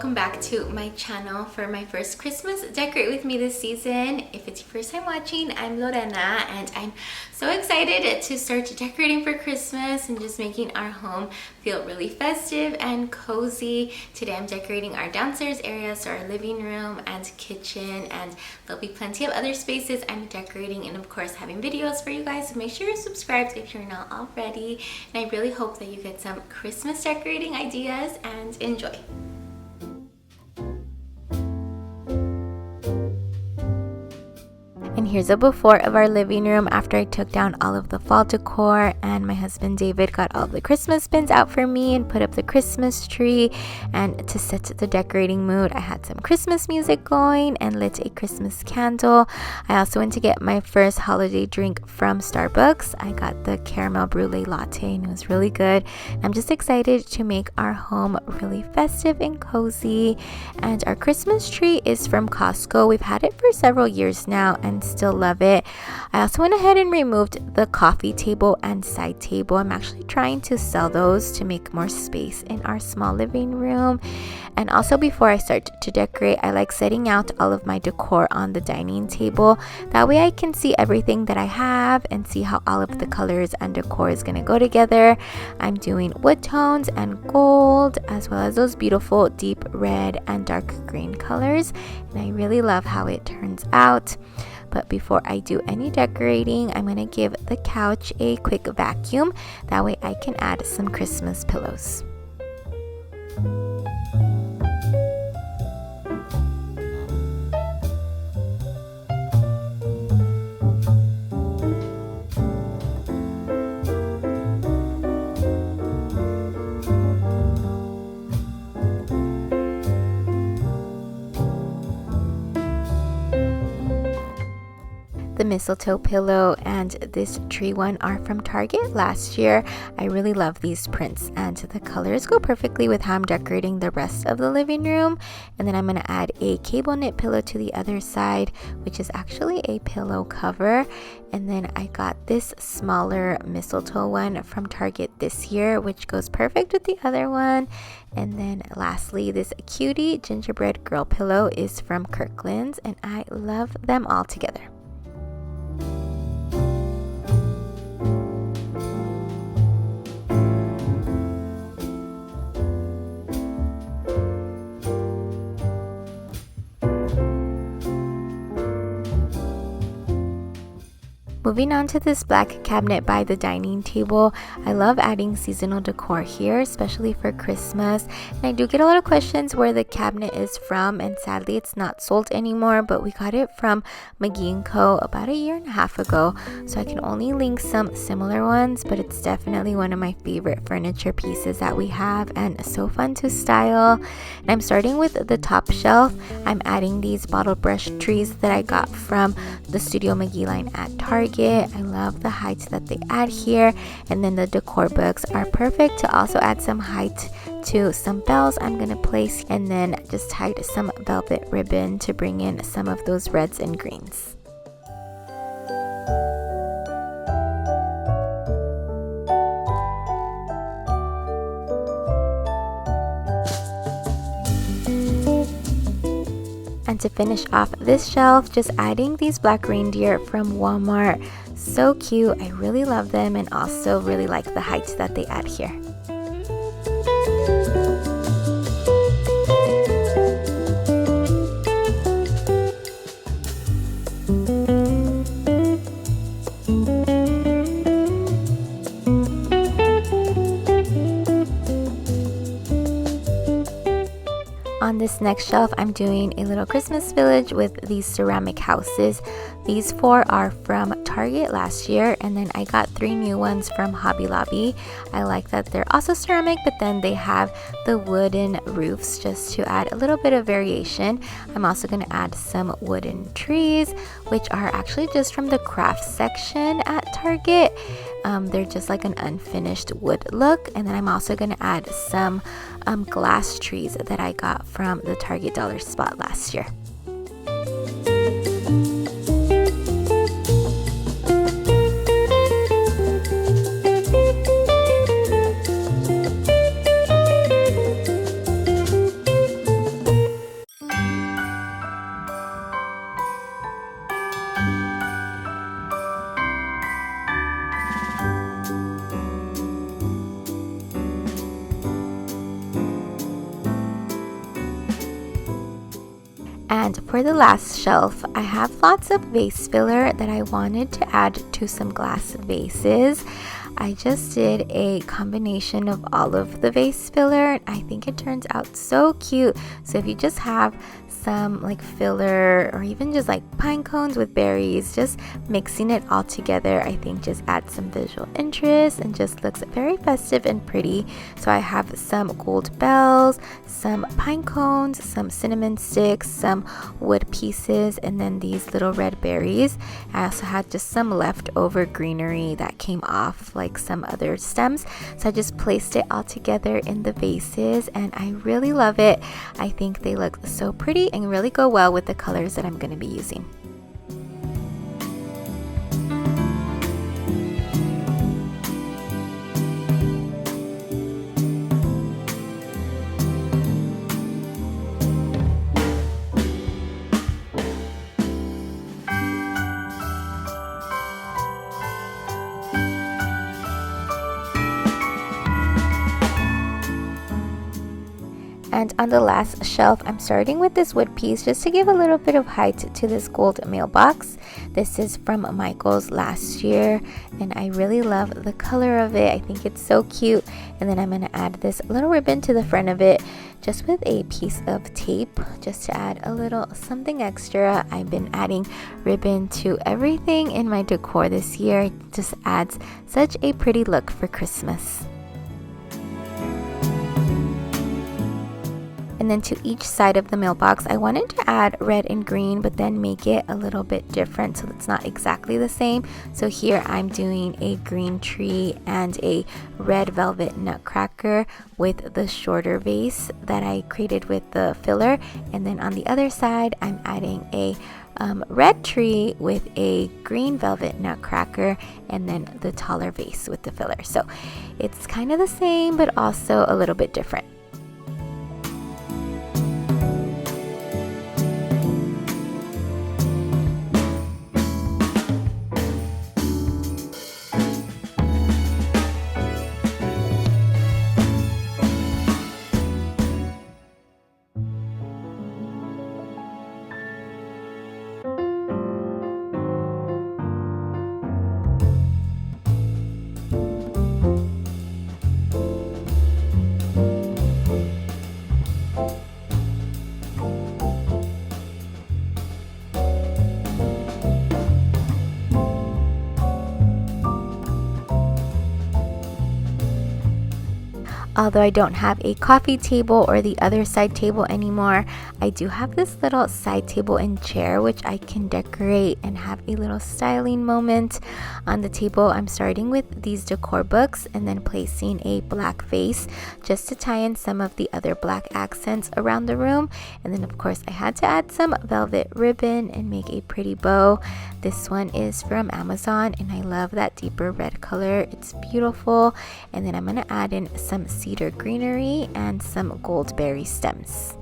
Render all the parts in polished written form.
welcome back to my channel for my first Christmas decorate with me this season. If it's your first time watching, I'm Lorena and I'm so excited to start decorating for Christmas and just making our home feel really festive and cozy. Today I'm decorating our downstairs area, so our living room and kitchen, and there'll be plenty of other spaces I'm decorating and of course having videos for you guys, so make sure you're subscribed if you're not already, and I really hope that you get some Christmas decorating ideas and enjoy. And here's a before of our living room after I took down all of the fall decor, and my husband David got all the Christmas bins out for me and put up the Christmas tree. And to set the decorating mood, I had some Christmas music going and lit a Christmas candle. I also went to get my first holiday drink from Starbucks. I got the caramel brulee latte and it was really good. I'm just excited to make our home really festive and cozy. And our Christmas tree is from Costco. We've had it for several years now and still love it. I also went ahead and removed the coffee table and side table. I'm actually trying to sell those to make more space in our small living room. And also, before I start to decorate, I like setting out all of my decor on the dining table. That way I can see everything that I have and see how all of the colors and decor is going to go together. I'm doing wood tones and gold, as well as those beautiful deep red and dark green colors, and I really love how it turns out. But before I do any decorating, I'm going to give the couch a quick vacuum. That way I can add some Christmas pillows. The mistletoe pillow and this tree one are from Target last year. I really love these prints and the colors go perfectly with how I'm decorating the rest of the living room. And then I'm going to add a cable knit pillow to the other side, which is actually a pillow cover. And then I got this smaller mistletoe one from Target this year, which goes perfect with the other one. And then lastly, this cutie gingerbread girl pillow is from Kirkland's, and I love them all together. Moving on to this black cabinet by the dining table, I love adding seasonal decor here, especially for Christmas. And I do get a lot of questions where the cabinet is from, and sadly it's not sold anymore, but we got it from McGee & Co. about a year and a half ago. So I can only link some similar ones, but it's definitely one of my favorite furniture pieces that we have and so fun to style. And I'm starting with the top shelf. I'm adding these bottle brush trees that I got from the Studio McGee line at Target. I love the height that they add here, and then the decor books are perfect to also add some height to some bells I'm gonna place, and then just tied some velvet ribbon to bring in some of those reds and greens. And to finish off this shelf, just adding these black reindeer from Walmart. So cute. I really love them and also really like the height that they add here. On this next shelf, I'm doing a little Christmas village with these ceramic houses. These 4 are from Target last year, and then I got 3 new ones from Hobby Lobby. I like that they're also ceramic, but then they have the wooden roofs just to add a little bit of variation. I'm also going to add some wooden trees, which are actually just from the craft section at Target. They're just like an unfinished wood look. And then I'm also going to add some glass trees that I got from the Target Dollar Spot last year. And for the last shelf, I have lots of vase filler that I wanted to add to some glass vases. I just did a combination of all of the vase filler. I think it turns out so cute. So if you just have some like filler or even just like pine cones with berries, just mixing it all together, I think just adds some visual interest and just looks very festive and pretty. So I have some gold bells, some pine cones, some cinnamon sticks, some wood pieces, and then these little red berries. I also had just some leftover greenery that came off like some other stems, so I just placed it all together in the vases, and I really love it. I think they look so pretty and really go well with the colors that I'm going to be using. And on the last shelf, I'm starting with this wood piece just to give a little bit of height to this gold mailbox. This is from Michael's last year, and I really love the color of it. I think it's so cute. And then I'm going to add this little ribbon to the front of it, just with a piece of tape, just to add a little something extra. I've been adding ribbon to everything in my decor this year. It just adds such a pretty look for Christmas. And then to each side of the mailbox, I wanted to add red and green, but then make it a little bit different so it's not exactly the same. So here I'm doing a green tree and a red velvet nutcracker with the shorter vase that I created with the filler. And then on the other side, I'm adding a red tree with a green velvet nutcracker, and then the taller vase with the filler. So it's kind of the same, but also a little bit different. Although I don't have a coffee table or the other side table anymore, I do have this little side table and chair which I can decorate and have a little styling moment. On the table, I'm starting with these decor books and then placing a black vase just to tie in some of the other black accents around the room. And then of course I had to add some velvet ribbon and make a pretty bow. This one is from Amazon and I love that deeper red color. It's beautiful. And then I'm going to add in some cedar greenery and some gold berry stems.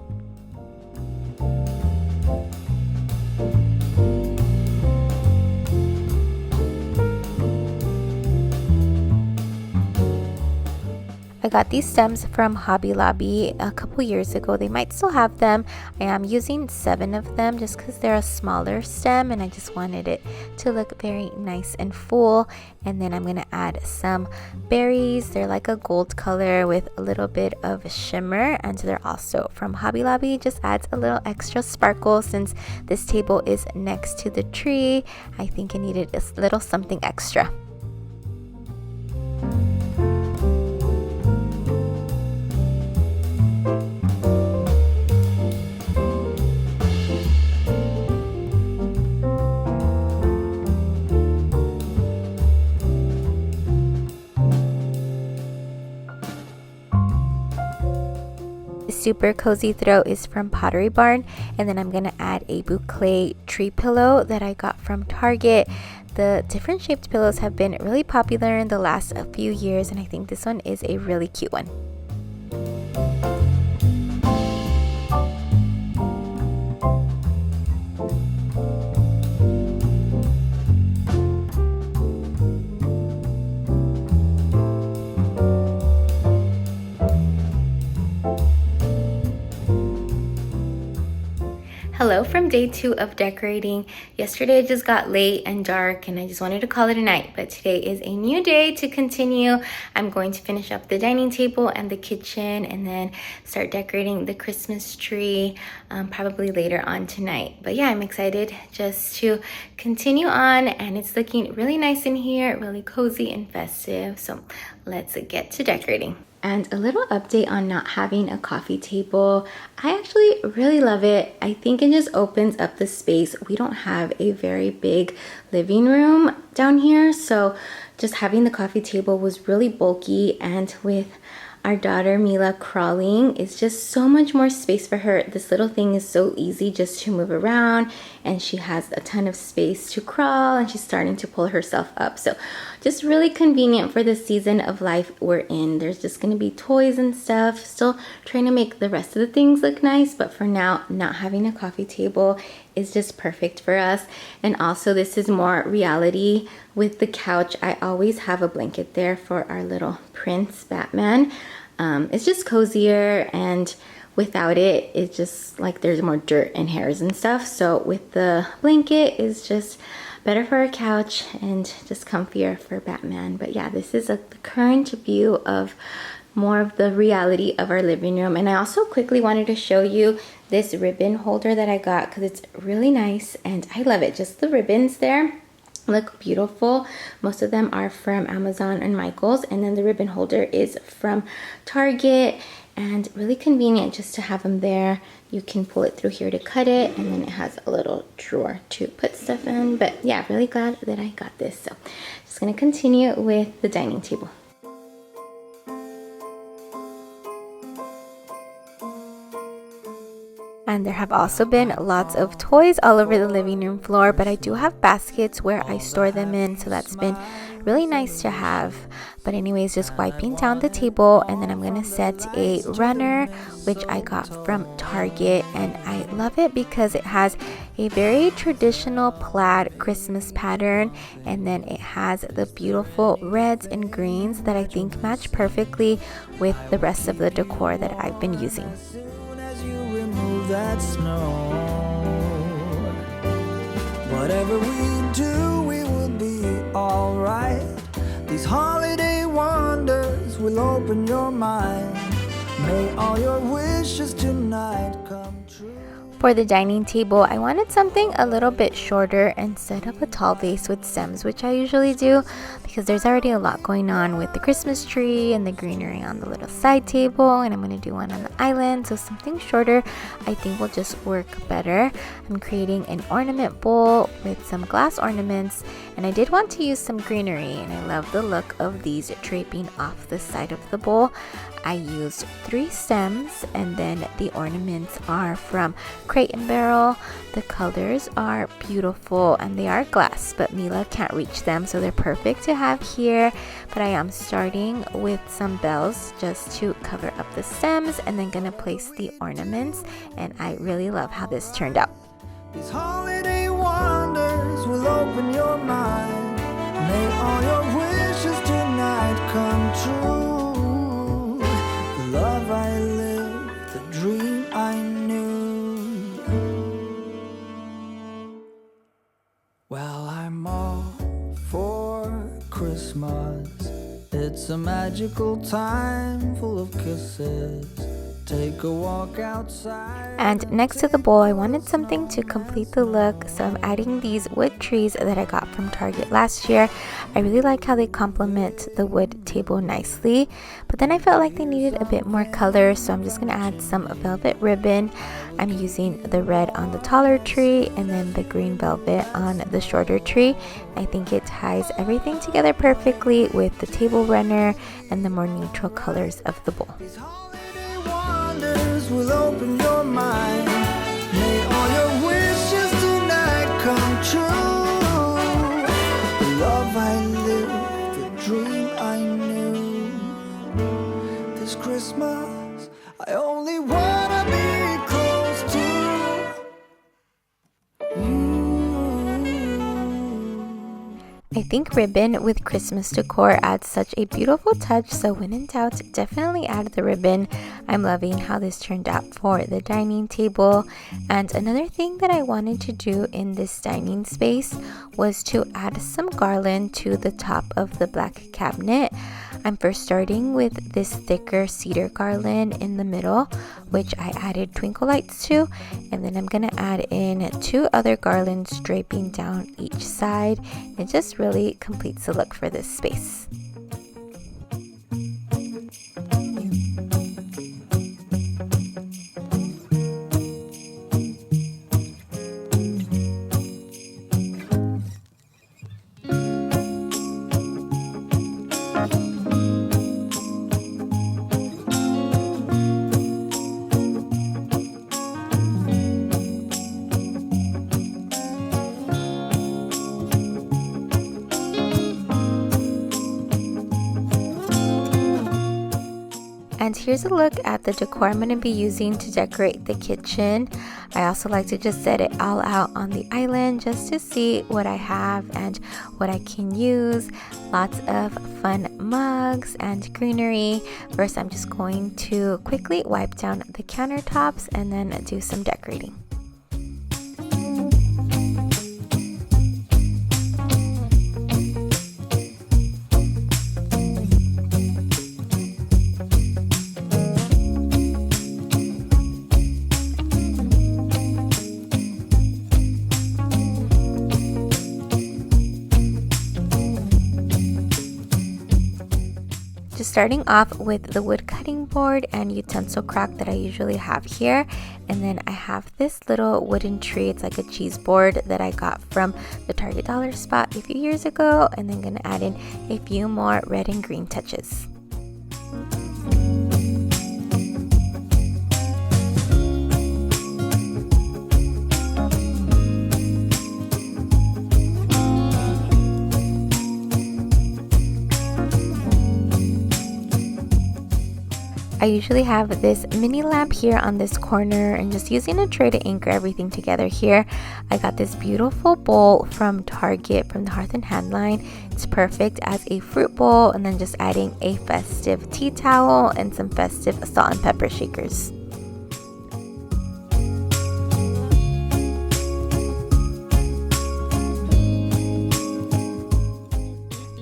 I got these stems from Hobby Lobby a couple years ago. They might still have them. I am using 7 of them just because they're a smaller stem and I just wanted it to look very nice and full. And then I'm going to add some berries. They're like a gold color with a little bit of shimmer, and so they're also from Hobby Lobby. Just adds a little extra sparkle since this table is next to the tree. I think I needed a little something extra. Super cozy throw is from Pottery Barn, and then I'm gonna add a boucle tree pillow that I got from Target. The different shaped pillows have been really popular in the last few years, and I think this one is a really cute one. Hello from day 2 of decorating. Yesterday it just got late and dark and I just wanted to call it a night, but today is a new day to continue. I'm going to finish up the dining table and the kitchen and then start decorating the Christmas tree probably later on tonight. But yeah, I'm excited just to continue on, and it's looking really nice in here, really cozy and festive. So let's get to decorating. And a little update on not having a coffee table. I actually really love it. I think it just opens up the space. We don't have a very big living room down here, so just having the coffee table was really bulky, and with our daughter Mila crawling, it's just so much more space for her. This little thing is so easy just to move around, and she has a ton of space to crawl, and she's starting to pull herself up. So just really convenient for the season of life we're in. There's just going to be toys and stuff. Still trying to make the rest of the things look nice, but for now, not having a coffee table is just perfect for us. And also, this is more reality with the couch. I always have a blanket there for our little Prince Batman. It's just cozier, and without it, it's just like there's more dirt and hairs and stuff. So with the blanket, it's just better for our couch and just comfier for Batman. But yeah, this is the current view of more of the reality of our living room. And I also quickly wanted to show you this ribbon holder that I got because it's really nice and I love it. Just the ribbons there look beautiful. Most of them are from Amazon and Michaels, and then the ribbon holder is from Target, and really convenient just to have them there. You can pull it through here to cut it, and then it has a little drawer to put stuff in. But yeah, really glad that I got this. So just gonna continue with the dining table. And there have also been lots of toys all over the living room floor, but I do have baskets where I store them in, so that's been really nice to have. But anyways, just wiping down the table, and then I'm gonna set a runner, which I got from Target, and I love it because it has a very traditional plaid Christmas pattern, and then it has the beautiful reds and greens that I think match perfectly with the rest of the decor that I've been using. That snow, whatever we do, we will be all right. These holiday wonders will open your mind. May all your wishes tonight come true. For the dining table, I wanted something a little bit shorter and set up a tall vase with stems, which I usually do because there's already a lot going on with the Christmas tree and the greenery on the little side table, and I'm going to do one on the island, so something shorter I think will just work better. I'm creating an ornament bowl with some glass ornaments, and I did want to use some greenery, and I love the look of these draping off the side of the bowl. I used 3 stems, and then the ornaments are from Crate and Barrel. The colors are beautiful and they are glass, but Mila can't reach them, so they're perfect to have here. But I am starting with some bells just to cover up the stems, and then gonna place the ornaments, and I really love how this turned out. These holiday wonders will open your mind. May all your wishes tonight come true. The love I lived, the dream I knew. Well, I'm all for Christmas. It's a magical time full of kisses. Take a walk outside. And next to the bowl, I wanted something to complete the look, so I'm adding these wood trees that I got from Target last year. I really like how they complement the wood table nicely, but then I felt like they needed a bit more color, so I'm just going to add some velvet ribbon. I'm using the red on the taller tree and then the green velvet on the shorter tree. I think it ties everything together perfectly with the table runner and the more neutral colors of the bowl. Will open your mind. May all your wishes tonight come true. The love I lived, the dream I knew. This Christmas, I only wanna be close to you. I think ribbon with Christmas decor adds such a beautiful touch, so when in doubt, definitely add the ribbon. I'm loving how this turned out for the dining table. And another thing that I wanted to do in this dining space was to add some garland to the top of the black cabinet. I'm first starting with this thicker cedar garland in the middle, which I added twinkle lights to, and then I'm gonna add in 2 other garlands draping down each side. It just really completes the look for this space. And here's a look at the decor I'm going to be using to decorate the kitchen. I also like to just set it all out on the island just to see what I have and what I can use. Lots of fun mugs and greenery. First, I'm just going to quickly wipe down the countertops and then do some decorating. Just starting off with the wood cutting board and utensil crack that I usually have here, and then I have this little wooden tree. It's like a cheese board that I got from the Target dollar spot a few years ago, and then gonna add in a few more red and green touches. I usually have this mini lamp here on this corner and just using a tray to anchor everything together here. I got this beautiful bowl from Target from the Hearth and Hand line. It's perfect as a fruit bowl, and then just adding a festive tea towel and some festive salt and pepper shakers.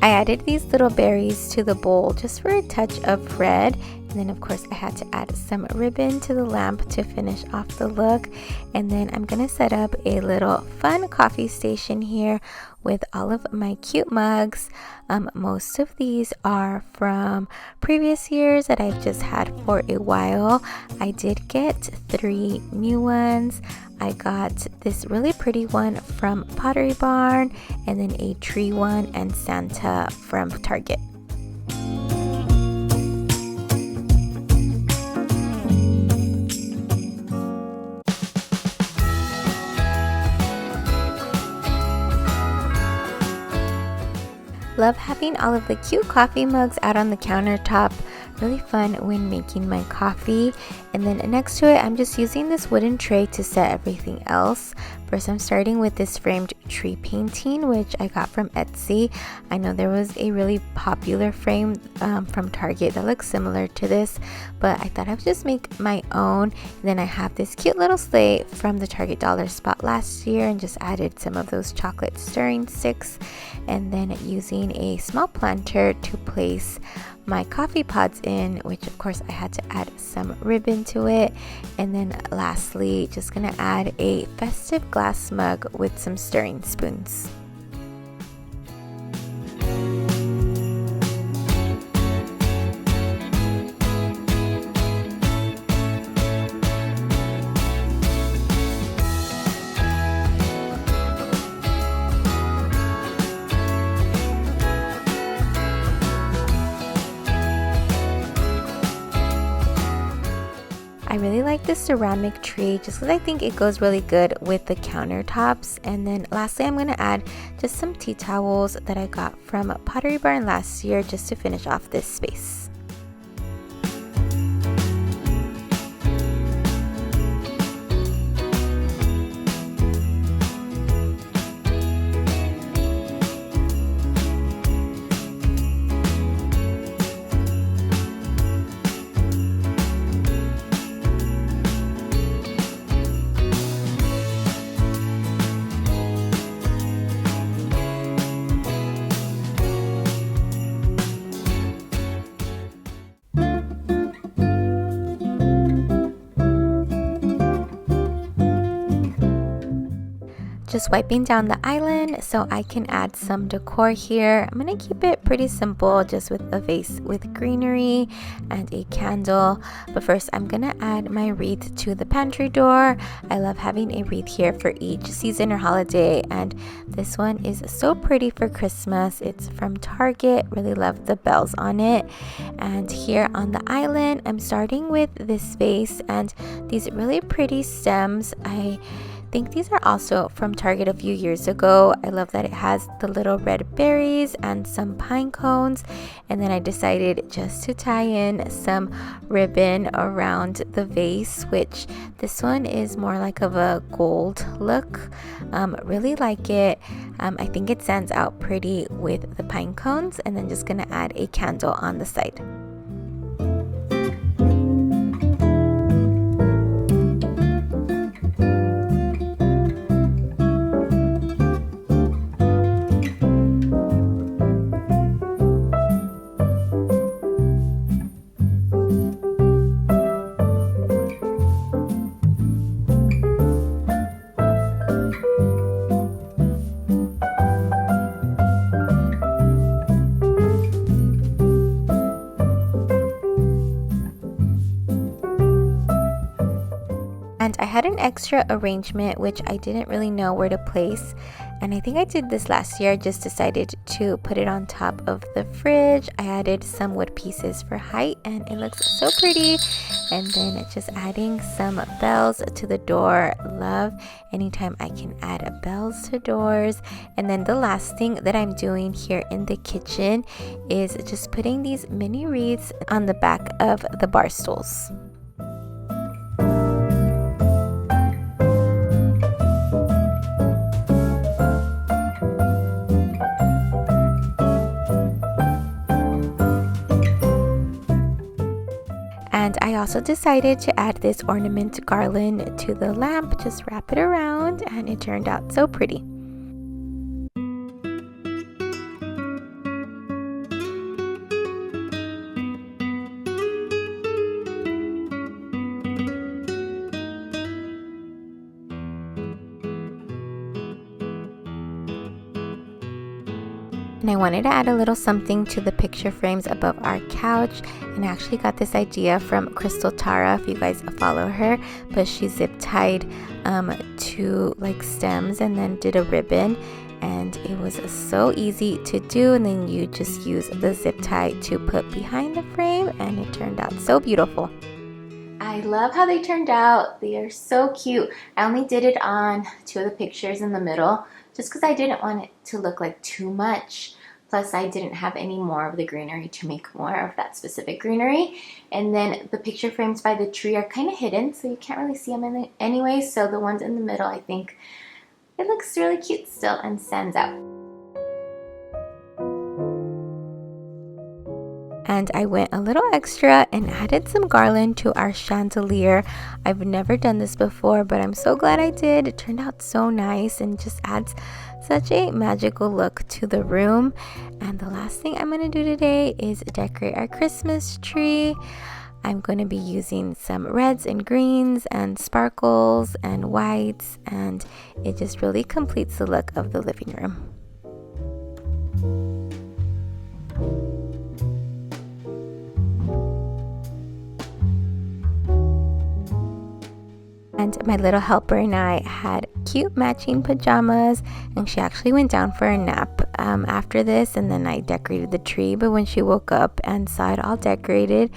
I added these little berries to the bowl just for a touch of red. And then of course I had to add some ribbon to the lamp to finish off the look. And then I'm gonna set up a little fun coffee station here with all of my cute mugs. Most of these are from previous years that I've just had for a while. I did get 3 new ones. I got this really pretty one from Pottery Barn, and then a tree one and Santa from Target. Love having all of the cute coffee mugs out on the countertop. Really fun when making my coffee. And then next to it, I'm just using this wooden tray to set everything else. First, I'm starting with this framed tree painting, which I got from Etsy. I know there was a really popular frame from Target that looks similar to this, but I thought I would just make my own. And then I have this cute little sleigh from the Target dollar spot last year and just added some of those chocolate stirring sticks. And then using a small planter to place my coffee pods in, which of course I had to add some ribbon to it. And then lastly, just gonna add a festive glass mug with some stirring spoons. I really like this ceramic tree just because I think it goes really good with the countertops. And then lastly, I'm going to add just some tea towels that I got from Pottery Barn last year just to finish off this space. just wiping down the island so I can add some decor here. I'm gonna keep it pretty simple, just with a vase with greenery and a candle. But first I'm gonna add my wreath to the pantry door. I love having a wreath here for each season or holiday, and this one is so pretty for Christmas. It's from Target. Really love the bells on it. And here on the island, I'm starting with this vase and these really pretty stems. I think these are also from Target a few years ago. I love that it has the little red berries and some pine cones, and then I decided just to tie in some ribbon around the vase, which this one is more like of a gold look. Really like it. I think it stands out pretty with the pine cones, and then just gonna add a candle on the side. And I had an extra arrangement which I didn't really know where to place, and I think I did this last year. I just decided to put it on top of the fridge. I added some wood pieces for height and it looks so pretty. And then just adding some bells to the door. Love anytime I can add bells to doors. And then the last thing that I'm doing here in the kitchen is just putting these mini wreaths on the back of the bar stools. And I also decided to add this ornament garland to the lamp, just wrap it around, and it turned out so pretty. And I wanted to add a little something to the picture frames above our couch, and I actually got this idea from Crystal Tara, if you guys follow her, but she zip tied two like stems and then did a ribbon, and it was so easy to do, and then you just use the zip tie to put behind the frame, and it turned out so beautiful. I love how they turned out. They are so cute. I only did it on two of the pictures in the middle just because I didn't want it to look like too much. Plus, I didn't have any more of the greenery to make more of that specific greenery. And then the picture frames by the tree are kind of hidden, so you can't really see them anyway. So the ones in the middle, I think it looks really cute still and stands out. And I went a little extra and added some garland to our chandelier. I've never done this before, but I'm so glad I did. It turned out so nice and just adds such a magical look to the room. And the last thing I'm going to do today is decorate our Christmas tree. I'm going to be using some reds and greens and sparkles and whites, and it just really completes the look of the living room. And my little helper and I had cute matching pajamas, and she actually went down for a nap after this, and then I decorated the tree. But when she woke up and saw it all decorated,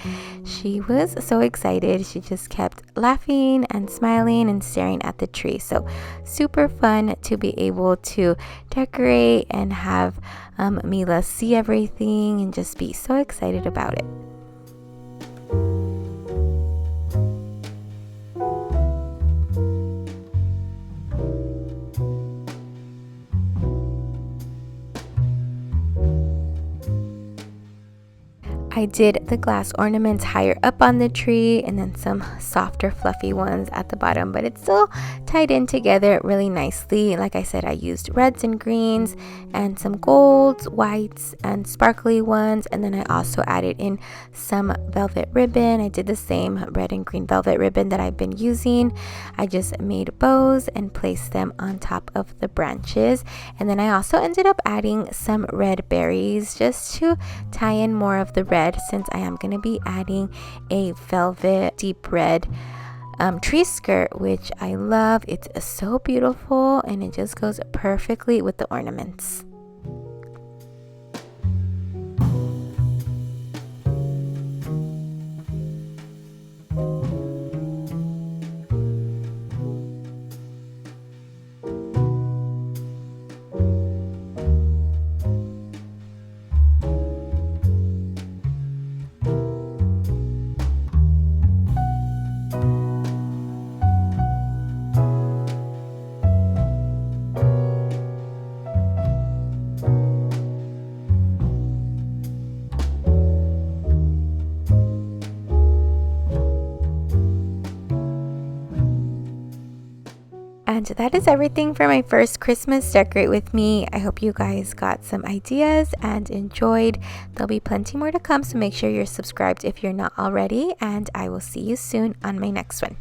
she was so excited. She just kept laughing and smiling and staring at the tree. So super fun to be able to decorate and have Mila see everything and just be so excited about it. I I did the glass ornaments higher up on the tree and then some softer fluffy ones at the bottom, but it's still tied in together really nicely. Like I said, I used reds and greens and some golds, whites, and sparkly ones, and then I also added in some velvet ribbon. I did the same red and green velvet ribbon that I've been using. I just made bows and placed them on top of the branches, and then I also ended up adding some red berries just to tie in more of the red, since I am going to be adding a velvet deep red tree skirt, which I love. It's so beautiful and it just goes perfectly with the ornaments. And that is everything for my first Christmas Decorate With Me. I hope you guys got some ideas and enjoyed. There'll be plenty more to come, so make sure you're subscribed if you're not already, and I will see you soon on my next one.